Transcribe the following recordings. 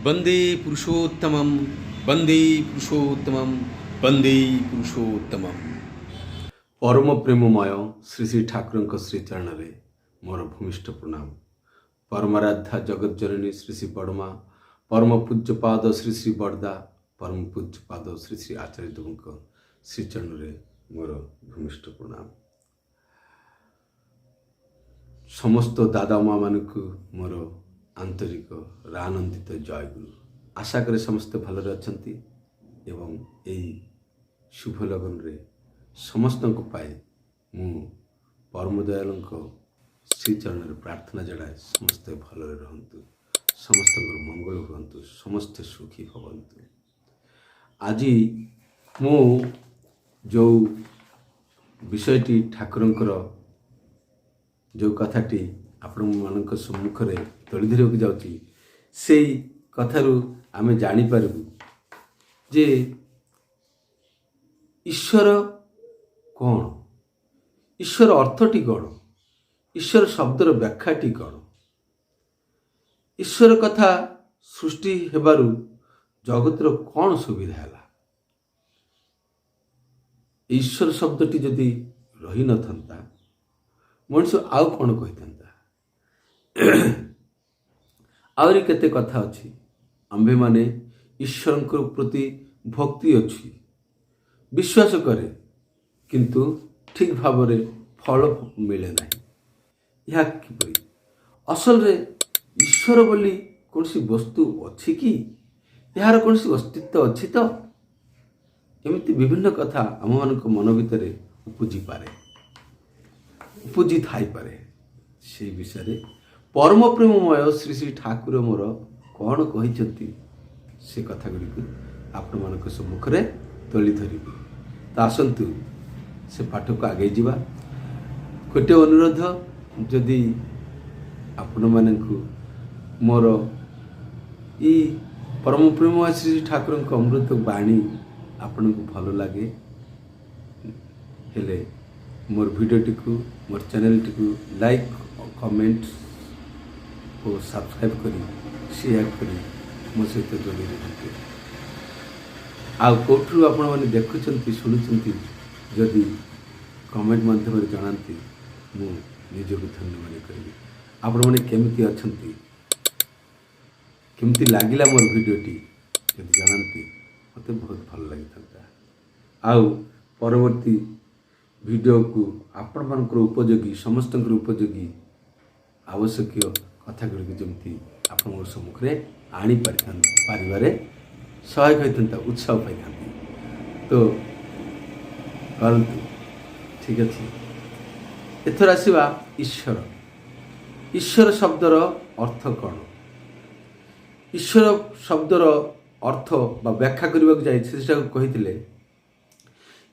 वंदे पुरुषोत्तमं वंदे पुरुषोत्तमं वंदे पुरुषोत्तमं। परम प्रेममय श्री श्री ठाकुर श्री चरण रे मोर भूमिष्ठ प्रणाम। परमाराध्या जगत जननी श्री श्री बड़मा, परम पूज्य पाद श्री श्री बड़दा, परम पूज्य पाद श्री श्री आचार्य देव श्री चरण रे मोर भूमिष्ठ प्रणाम। समस्त दादा माँ मान मोर आंतरिक आनंदित जय गुरु। आशा करे समस्ते भलरे अछंती एवं यही शुभ लगन रे समस्त को पाए मु परम दयालु श्री चरण रे प्रार्थना जड़ाए समस्ते भलरे रहंतु, समस्त मंगल हुंतु, समस्ते सुखी भवंतु। आज मु जो विषयटी ठाकुरंकर जो कथाटी आपण मान सम्मुख में तोली धरक जाऊँगी से कथारू आमे जानी पारबु जे ईश्वर कौन, ईश्वर अर्थटी कौन, ईश्वर शब्दर व्याख्याटी कौन। ईश्वर कथा सृष्टि हेबारु जगतर कौन सुविधा है। ईश्वर शब्दटी जदि रही न था मनुष्य आउ कौन कही था। आहरी केते कथा अच्छी। आंभे माने ईश्वर प्रति भक्ति अच्छी, विश्वास करे किंतु ठीक भाव रे फल मिले नहीं। यह किपरि असल रे ईश्वर बोली कौन सी वस्तु अच्छी कि यार कौन सी अस्तित्व अच्छी तो एमती विभिन्न कथा आम मान मन भितर उपजी पारे, उपजी थाई पारे। से विषय परम प्रेममय श्री श्री ठाकुर मोर कौन कही से कथा गुड़ी आपण मान सम्मुख में तोली धरबी। तो आसतु से पाठ को आगे जावा। गोटे अनुरोध, जदि आपण मानू मोर ई परम प्रेममय श्री ठाकुर अमृत बाणी आपण को भल लगे हेले मोर वीडियोटी को, मोर चैनल टी लाइक कमेंट और सब्सक्राइब करी शेयर करी मो सहित जोड़ी रखते। आउ कौटू आपण मैंने देखुंत शुणुंट जदि कमेंट माध्यम जनाती मु निजक धन्य मन करी। आपण मैंने केमती अच्छी केमती लगिला मोर वीडियोटी जदि जानती मत बहुत भल लगी था। आउ परवर्ती वीडियो को आपण मानकर उपयोगी समस्त उपयोगी आवश्यक कथा गुड़ी जमी आपण सम्मुख में आनी पारे सहायक होता, उत्साह पाई था। तो करतु ठीक अच्छे। एथर आसवा ईश्वर। ईश्वर शब्दर अर्थ कौन? ईश्वर शब्दर अर्थ बा व्याख्या करने को जाए कही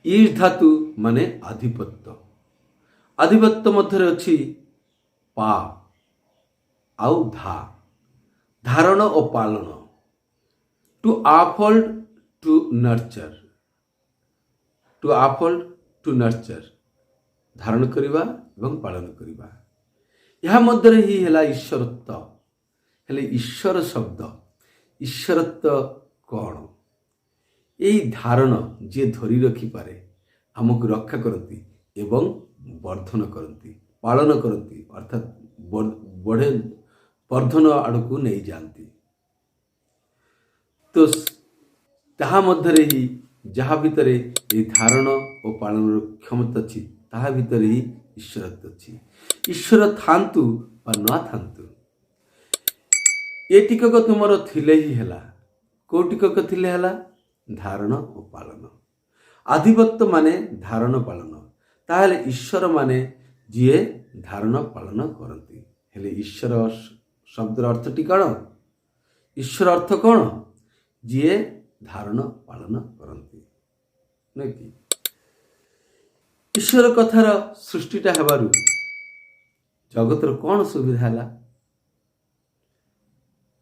ईश धातु माने आधिपत्य। आधिपत्य मध्य अच्छी पा आउ धा, धारण और पालन। To uphold to nurture, to uphold to nurture धारण करिबा एवं पालन करिबा। यह मध्य ही है ईश्वरत्व। हेले ईश्वर शब्द, ईश्वरत्व कौन? यही धारण जी धरी रखी पारे आमको रक्षा करती एवं वर्धन करती, पालन करती, अर्थात बढ़े वर्धन आड़क नहीं जाती। तो ताहा मध्य ही जहाँ भितर ये धारण और पालन क्षमता अच्छी ताहा भितर ही ईश्वरत्व अच्छी। ईश्वर थांतु बा न थांतु ये टिकक तुमर थिले ही हैला। को टिकक थिले हैला? धारण और पालन। आधिपत्य माने धारण पालन। ताहले ईश्वर माने जीए धारण पालन करती। हेले ईश्वर शब्दर अर्थटी कौन? ईश्वर अर्थ कौन? जीए धारण पालन करती नहीं कि ईश्वर कथार सृष्टिटा हेबारु जगतर कौन सुविधा है,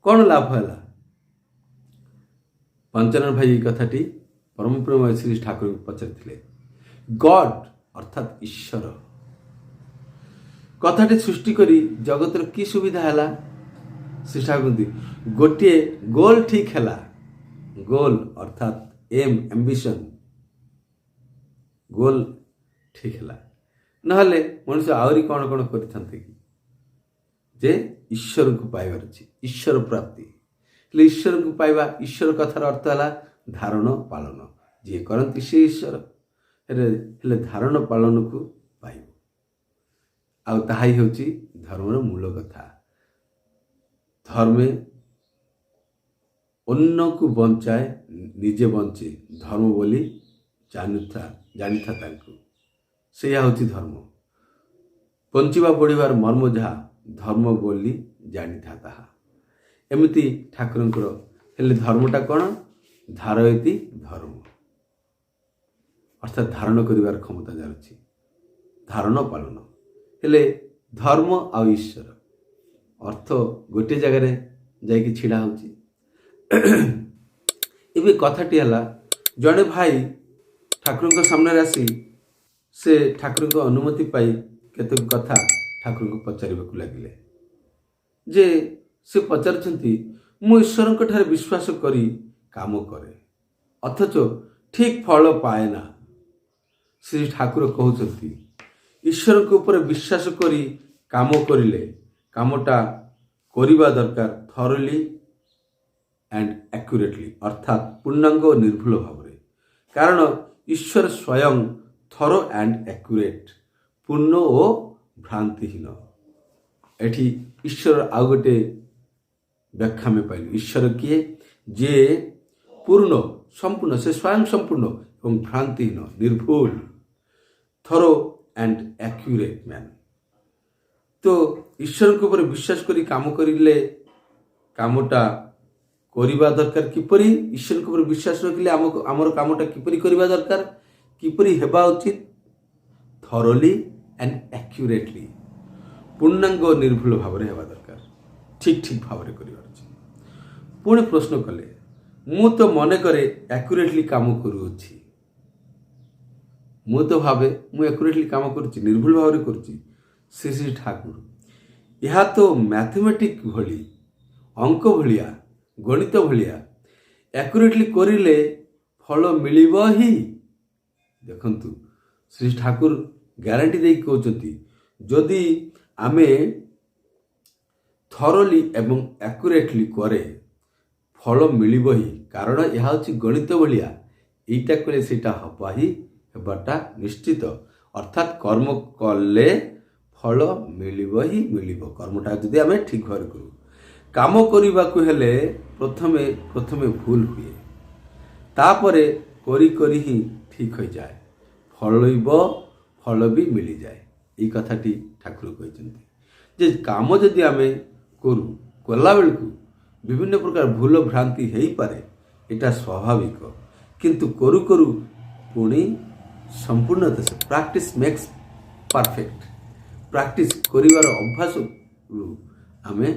कौन लाभ है? पंचानन भाई कथाटी परम प्रेम श्री ठाकुर पचारि गॉड अर्थात ईश्वर कथाटी सृष्टि करी जगतर की सुविधा है? ଶ୍ରୀ ଠାକୁର କହନ୍ତି ଗୋଟିଏ ଗୋଲ ଠିକ୍ ହେଲା, ଗୋଲ ଅର୍ଥାତ୍ ଏମ୍ ଆମ୍ବିସନ୍, ଗୋଲ ଠିକ୍ ହେଲା, ନହେଲେ ମଣିଷ ଆହୁରି କ'ଣ କ'ଣ କରିଥାନ୍ତେ କି, ଯେ ଈଶ୍ୱରଙ୍କୁ ପାଇବାର ଅଛି, ଈଶ୍ୱର ପ୍ରାପ୍ତି। ହେଲେ ଈଶ୍ୱରଙ୍କୁ ପାଇବା, ଈଶ୍ୱର କଥାର ଅର୍ଥ ହେଲା ଧାରଣ ପାଳନ, ଯିଏ କରନ୍ତି ସେ ଈଶ୍ୱର, ହେଲେ ଧାରଣ ପାଳନକୁ ପାଇବ। ଆଉ ତାହା ହିଁ ହେଉଛି ଧର୍ମର ମୂଳ କଥା। ଧର୍ମେ ଅନ୍ୟକୁ ବଞ୍ଚାଏ, ନିଜେ ବଞ୍ଚେ, ଧର୍ମ ବୋଲି ଜାଣିଥା ତାଙ୍କୁ, ସେଇଆ ହେଉଛି ଧର୍ମ। ବଞ୍ଚିବା ବଢ଼ିବାର ମର୍ମ ଯାହା, ଧର୍ମ ବୋଲି ଜାଣିଥା ତାହା। ଏମିତି ଠାକୁରଙ୍କର। ହେଲେ ଧର୍ମଟା କ'ଣ? ଧାରୟତି ଧର୍ମ, ଅର୍ଥାତ୍ ଧାରଣ କରିବାର କ୍ଷମତା ଯାହାର ଅଛି, ଧାରଣ ପାଳନ। ହେଲେ ଧର୍ମ ଆଉ ଈଶ୍ୱର ଅର୍ଥ ଗୋଟିଏ ଜାଗାରେ ଯାଇକି ଛିଡ଼ା ହେଉଛି। ଏବେ କଥାଟି ହେଲା, ଜଣେ ଭାଇ ଠାକୁରଙ୍କ ସାମ୍ନାରେ ଆସି ସେ ଠାକୁରଙ୍କ ଅନୁମତି ପାଇ କେତେକ କଥା ଠାକୁରଙ୍କୁ ପଚାରିବାକୁ ଲାଗିଲେ। ଯେ ସେ ପଚାରୁଛନ୍ତି, ମୁଁ ଈଶ୍ୱରଙ୍କ ଠାରେ ବିଶ୍ୱାସ କରି କାମ କରେ, ଅଥଚ ଠିକ୍ ଫଳ ପାଏ ନା। ଶ୍ରୀ ଠାକୁର କହୁଛନ୍ତି, ଈଶ୍ୱରଙ୍କ ଉପରେ ବିଶ୍ୱାସ କରି କାମ କରିଲେ କାମଟା କରିବା ଦରକାର ଥରଲି ଆଣ୍ଡ ଆକ୍ୟୁରେଟଲି, ଅର୍ଥାତ୍ ପୂର୍ଣ୍ଣାଙ୍ଗ ଓ ନିର୍ଭୁଲ ଭାବରେ। କାରଣ ଈଶ୍ୱର ସ୍ୱୟଂ ଥର ଆଣ୍ଡ ଆକ୍ୟୁରେଟ୍, ପୂର୍ଣ୍ଣ ଓ ଭ୍ରାନ୍ତିହୀନ। ଏଠି ଈଶ୍ୱର ଆଉ ଗୋଟେ ବ୍ୟାଖ୍ୟା ଆମେ ପାଇଲୁ। ଈଶ୍ୱର କିଏ? ଯିଏ ପୂର୍ଣ୍ଣ, ସମ୍ପୂର୍ଣ୍ଣ, ସେ ସ୍ୱୟଂ ସମ୍ପୂର୍ଣ୍ଣ ଏବଂ ଭ୍ରାନ୍ତିହୀନ, ନିର୍ଭୁଲ, ଥରୋ ଆଣ୍ଡ ଆକ୍ୟୁରେଟ୍ ମ୍ୟାନ୍। ତ ଈଶ୍ୱରଙ୍କ ଉପରେ ବିଶ୍ୱାସ କରି କାମ କରିଲେ କାମଟା କରିବା ଦରକାର କିପରି? ଈଶ୍ୱରଙ୍କ ଉପରେ ବିଶ୍ୱାସ ରଖିଲେ ଆମର କାମଟା କିପରି କରିବା ଦରକାର, କିପରି ହେବା ଉଚିତ? ଥରୋଲି ଆଣ୍ଡ ଆକ୍ୟୁରେଟଲି, ପୂର୍ଣ୍ଣାଙ୍ଗ ନିର୍ଭୁଲ ଭାବରେ ହେବା ଦରକାର, ଠିକ୍ ଭାବରେ କରିବାର ଅଛି। ପୁଣି ପ୍ରଶ୍ନ କଲେ, ମୁଁ ତ ମନେ କରେ ଆକ୍ୟୁରେଟଲି କାମ କରୁଅଛି, ମୁଁ ତ ଭାବେ ମୁଁ ଆକ୍ୟୁରେଟଲି କାମ କରୁଛି, ନିର୍ଭୁଲ ଭାବରେ କରୁଛି। ଶ୍ରୀ ଠାକୁର, ଏହା ତ ମ୍ୟାଥମେଟିକ୍ ଭଳି, ଅଙ୍କ ଭଳିଆ, ଗଣିତ ଭଳିଆ, ଆକ୍ୟୁରେଟଲି କରିଲେ ଫଳ ମିଳିବ ହିଁ। ଦେଖନ୍ତୁ, ଶ୍ରୀ ଠାକୁର ଗ୍ୟାରେଣ୍ଟି ଦେଇକି କହୁଛନ୍ତି, ଯଦି ଆମେ ଥରୋଲି ଏବଂ ଆକ୍ୟୁରେଟଲି କରେ ଫଳ ମିଳିବ ହିଁ। କାରଣ ଏହା ହେଉଛି ଗଣିତ ଭଳିଆ, ଏଇଟା କଲେ ସେଇଟା ହେବାଟା ନିଶ୍ଚିତ। ଅର୍ଥାତ୍ କର୍ମ କଲେ ଫଳ ମିଳିବ ହିଁ ମିଳିବ, କର୍ମଟା ଯଦି ଆମେ ଠିକ୍ ଭାବରେ କରୁ। କାମ କରିବାକୁ ହେଲେ ପ୍ରଥମେ ଭୁଲ ହୁଏ, ତାପରେ କରି ହିଁ ଠିକ୍ ହୋଇଯାଏ, ଫଳ ବି ମିଳିଯାଏ। ଏଇ କଥାଟି ଠାକୁର କହିଛନ୍ତି ଯେ କାମ ଯଦି ଆମେ କଲାବେଳକୁ ବିଭିନ୍ନ ପ୍ରକାର ଭୁଲ ଭ୍ରାନ୍ତି ହେଇପାରେ, ଏଇଟା ସ୍ୱାଭାବିକ। କିନ୍ତୁ କରୁ ପୁଣି ସମ୍ପୂର୍ଣ୍ଣତା, ପ୍ରାକ୍ଟିସ୍ ମେକ୍ସ ପରଫେକ୍ଟ। ପ୍ରାକ୍ଟିସ୍ କରିବାର ଅଭ୍ୟାସରୁ ଆମେ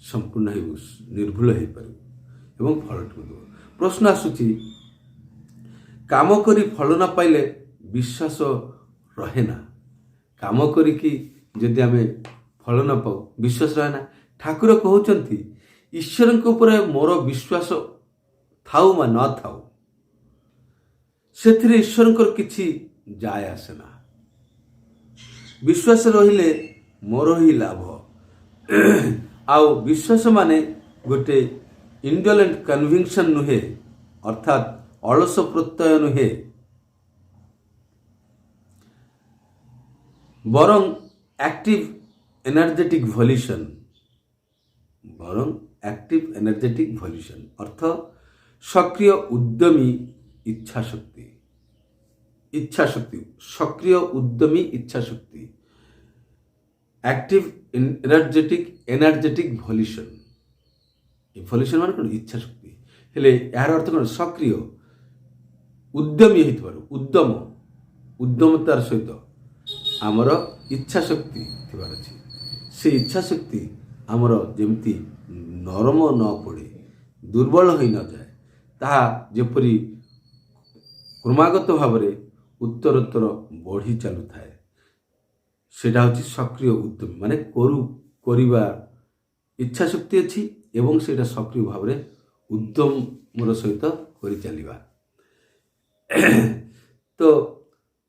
ସମ୍ପୂର୍ଣ୍ଣ ନିର୍ଭୁଲ ହେଇପାରିବୁ ଏବଂ ଫଳଟି ମିଳିବ। ପ୍ରଶ୍ନ ଆସୁଛି, କାମ କରି ଫଳ ନ ପାଇଲେ ବିଶ୍ୱାସ ରହେ ନା। କାମ କରିକି ଯଦି ଆମେ ଫଳ ନ ପାଉ, ବିଶ୍ୱାସ ରହେ ନା। ଠାକୁର କହୁଛନ୍ତି, ଈଶ୍ୱରଙ୍କ ଉପରେ ମୋର ବିଶ୍ୱାସ ଥାଉ ବା ନଥାଉ, ସେଥିରେ ଈଶ୍ୱରଙ୍କର କିଛି ଯାଏ ଆସେ ନା। ବିଶ୍ୱାସ ରହିଲେ ମୋର ହିଁ ଲାଭ। ଆଉ ବିଶ୍ୱାସ ମାନେ ଗୋଟେ ଇଣ୍ଡୋଲେଣ୍ଟ କନଭିକ୍ସନ୍ ନୁହେଁ, ଅର୍ଥାତ୍ ଅଳସ ପ୍ରତ୍ୟୟ ନୁହେଁ, ବରଂ ଆକ୍ଟିଭ ଏନର୍ଜେଟିକ୍ ଭଲ୍ୟୁସନ୍, ଅର୍ଥ ସକ୍ରିୟ ଉଦ୍ୟମୀ ଇଚ୍ଛାଶକ୍ତି, ସକ୍ରିୟ ଉଦ୍ୟମୀ ଇଚ୍ଛାଶକ୍ତି, ଆକ୍ଟିଭ ଏନର୍ଜେଟିକ୍ ଭଲ୍ୟୁସନ୍। এই ଭଲ୍ୟୁସନ୍ ମାନେ କ'ଣ? ଇଚ୍ଛାଶକ୍ତି। ହେଲେ ଏହାର ଅର୍ଥ କ'ଣ? ସକ୍ରିୟ ଉଦ୍ୟମୀ ହେଇଥିବାରୁ, ଉଦ୍ୟମତାର ସହିତ ଆମର ଇଚ୍ଛାଶକ୍ତି ଥିବାର ଅଛି। ସେ ଇଚ୍ଛାଶକ୍ତି ଆମର ଯେମିତି ନରମ ନ ପଡ଼େ, ଦୁର୍ବଳ ହୋଇନଯାଏ, ତାହା ଯେପରି କ୍ରମାଗତ ଭାବରେ ଉତ୍ତରୋତ୍ତର ବଢ଼ି ଚାଲୁଥାଏ, ସେଇଟା ହେଉଛି ସକ୍ରିୟ ଉଦ୍ୟମ। ମାନେ କରିବା ଇଚ୍ଛା ଶକ୍ତି ଅଛି ଏବଂ ସେଇଟା ସକ୍ରିୟ ଭାବରେ ଉଦ୍ୟମର ସହିତ କରି ଚାଲିବା। ତ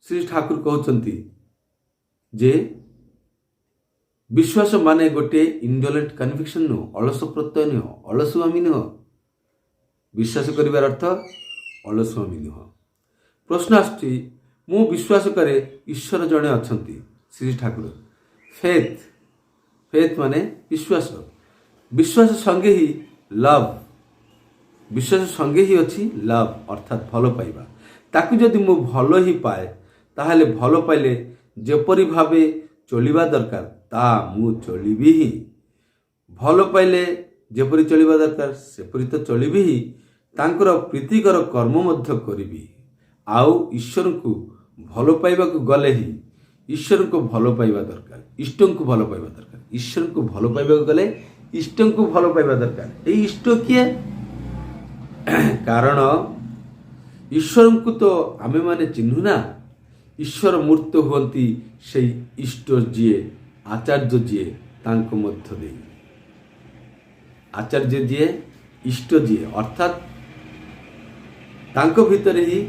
ଶ୍ରୀ ଠାକୁର କହୁଛନ୍ତି ଯେ ବିଶ୍ୱାସ ମାନେ ଗୋଟିଏ ଇଣ୍ଡୋଲେଣ୍ଟ କନଭିକ୍ସନ ନୁହଁ, ଅଳସ ପ୍ରତ୍ୟୟ ନୁହଁ, ଅଳସୁଆମୀ ନୁହଁ। ବିଶ୍ୱାସ କରିବାର ଅର୍ଥ ଅଳସୁଆମୀ ନୁହଁ। ପ୍ରଶ୍ନ ଆସୁଛି, ମୁଁ ବିଶ୍ୱାସ କରେ ଈଶ୍ୱର ଜଣେ ଅଛନ୍ତି। ଶ୍ରୀ ଠାକୁର ଫେଥ୍, ଫେଥ୍ ମାନେ ବିଶ୍ୱାସ, ବିଶ୍ୱାସ ସଙ୍ଗେ ହିଁ ଲଭ୍, ବିଶ୍ୱାସ ସଙ୍ଗେ ହିଁ ଅଛି ଲଭ୍ ଅର୍ଥାତ୍ ଭଲ ପାଇବା। ତାକୁ ଯଦି ମୁଁ ଭଲ ହିଁ ପାଏ, ତାହେଲେ ଭଲ ପାଇଲେ ଯେପରି ଭାବେ ଚଳିବା ଦରକାର ତାହା ମୁଁ ଚଳିବି ହିଁ। ଭଲ ପାଇଲେ ଯେପରି ଚଳିବା ଦରକାର ସେପରି ତ ଚଳିବି ହିଁ। ତାଙ୍କର ପ୍ରୀତିକର କର୍ମ ମଧ୍ୟ କରିବି। ଆଉ ଈଶ୍ୱରଙ୍କୁ ଭଲ ପାଇବାକୁ ଗଲେ ହିଁ ଈଶ୍ୱରଙ୍କୁ ଭଲ ପାଇବା ଦରକାର, ଇଷ୍ଟଙ୍କୁ ଭଲ ପାଇବା ଦରକାର। ଈଶ୍ୱରଙ୍କୁ ଭଲ ପାଇବାକୁ ଗଲେ ଇଷ୍ଟଙ୍କୁ ଭଲ ପାଇବା ଦରକାର। ଏଇ ଇଷ୍ଟ କିଏ? କାରଣ ଈଶ୍ୱରଙ୍କୁ ତ ଆମେମାନେ ଚିହ୍ନୁ ନା। ଈଶ୍ୱର ମୂର୍ତ୍ତ ହୁଅନ୍ତି ସେଇ ଇଷ୍ଟ ଯିଏ, ଆଚାର୍ଯ୍ୟ ଯିଏ, ତାଙ୍କ ମଧ୍ୟ ଦେଇ। ଆଚାର୍ଯ୍ୟ ଯିଏ, ଇଷ୍ଟ ଯିଏ, ଅର୍ଥାତ୍ ତାଙ୍କ ଭିତରେ ହିଁ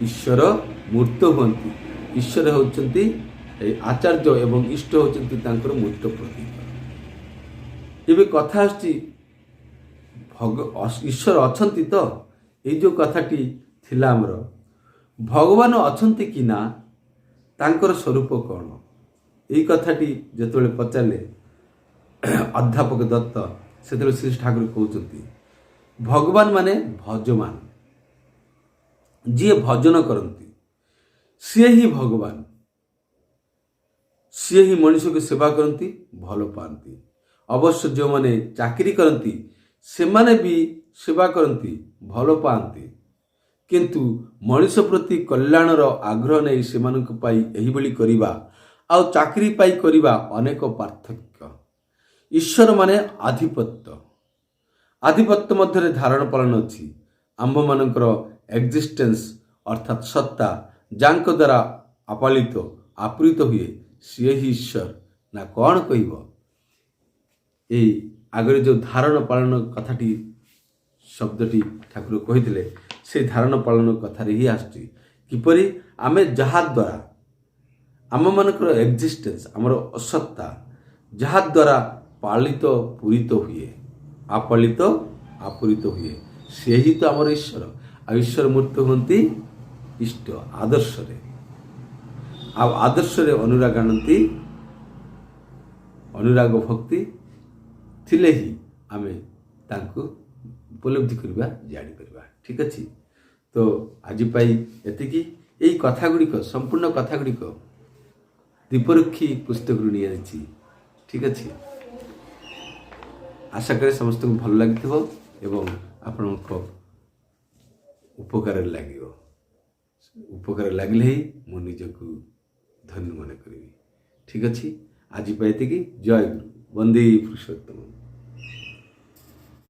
ଈଶ୍ୱର ମୂର୍ତ୍ତ ହୁଅନ୍ତି। ଈଶ୍ୱର ହେଉଛନ୍ତି এই ଆଚାର୍ଯ୍ୟ ଏବଂ ଇଷ୍ଟ ହେଉଛନ୍ତି ତାଙ୍କର ମୂର୍ତ୍ତ ପ୍ରତୀକ। ଏବେ କଥା ଆସୁଛି ଈଶ୍ୱର ଅଛନ୍ତି ତ? ଏଇ ଯେଉଁ କଥାଟି ଥିଲା ଆମର, ଭଗବାନ ଅଛନ୍ତି କି ନା, ତାଙ୍କର ସ୍ୱରୂପ କ'ଣ? ଏଇ କଥାଟି ଯେତେବେଳେ ପଚାରିଲେ ଅଧ୍ୟାପକ ଦତ୍ତ, ସେତେବେଳେ ଶ୍ରୀ ଠାକୁର କହୁଛନ୍ତି ଭଗବାନ ମାନେ ଭଜମାନ, ଯିଏ ଭଜନ କରନ୍ତି ସିଏ ହିଁ ଭଗବାନ। ସିଏ ହିଁ ମଣିଷକୁ ସେବା କରନ୍ତି, ଭଲ ପାଆନ୍ତି। ଅବଶ୍ୟ ଯେଉଁମାନେ ଚାକିରି କରନ୍ତି ସେମାନେ ବି ସେବା କରନ୍ତି, ଭଲ ପାଆନ୍ତି। କିନ୍ତୁ ମଣିଷ ପ୍ରତି କଲ୍ୟାଣର ଆଗ୍ରହ ନେଇ ସେମାନଙ୍କ ପାଇଁ ଏହିଭଳି କରିବା ଆଉ ଚାକିରି ପାଇଁ କରିବା ଅନେକ ପାର୍ଥକ୍ୟ। ଈଶ୍ୱର ମାନେ ଆଧିପତ୍ୟ, ଆଧିପତ୍ୟ ମଧ୍ୟରେ ଧାରଣ ପାଳନ ଅଛି। ଆମ୍ଭମାନଙ୍କର ଏକ୍ଜିଷ୍ଟେନ୍ସ ଅର୍ଥାତ୍ ସତ୍ତା ଯାଙ୍କ ଦ୍ୱାରା ଆପାଳିତ ଆପ୍ରୀତ ହୁଏ, ସିଏ ହିଁ ଈଶ୍ୱର ନା କ'ଣ କହିବ? ଏଇ ଆଗରେ ଯେଉଁ ଧାରଣ ପାଳନ କଥାଟି ଶବ୍ଦଟି ଠାକୁର କହିଥିଲେ, ସେ ଧାରଣ ପାଳନ କଥାରେ ହିଁ ଆସୁଛି। କିପରି ଆମେ ଯାହାଦ୍ୱାରା ଆମମାନଙ୍କର ଏକ୍ଜିଷ୍ଟେନ୍ସ, ଆମର ଅସତ୍ତା ଯାହାଦ୍ୱାରା ପାଳିତ ପୂରିତ ହୁଏ, ଆପାଳିତ ଆପୂରିତ ହୁଏ, ସେ ହିଁ ତ ଆମର ଈଶ୍ୱର। ଆଉ ଈଶ୍ୱର ମୂର୍ତ୍ତ ହୁଅନ୍ତି ଇଷ୍ଟ, ଆଦର୍ଶରେ। ଆଉ ଆଦର୍ଶରେ ଅନୁରାଗ ଆଣନ୍ତି। ଅନୁରାଗ ଭକ୍ତି ଥିଲେ ହିଁ ଆମେ ତାଙ୍କୁ ଉପଲବ୍ଧି କରିବା, ଜାଣିପାରିବା। ଠିକ୍ ଅଛି। ତ ଆଜି ପାଇଁ ଏତିକି। ଏଇ କଥାଗୁଡ଼ିକ, ସମ୍ପୂର୍ଣ୍ଣ କଥାଗୁଡ଼ିକ ଦୀପରକ୍ଷୀ ପୁସ୍ତକରୁ ନିଆଯାଇଛି। ଠିକ୍ ଅଛି। ଆଶା କରେ ସମସ୍ତଙ୍କୁ ଭଲ ଲାଗିଥିବ ଏବଂ ଆପଣଙ୍କ ଉପକାରରେ ଲାଗିବ। ଉପକାର ଲାଗିଲେ ହିଁ ମୁଁ ନିଜକୁ ଧନ୍ୟ ମନେ କରିବି। ଠିକ୍ ଅଛି। ଆଜି ପାଇଁ ଏତିକି। ଜୟ ଗୁରୁ। ବନ୍ଦେ ପୁରୁଷୋତ୍ତମ।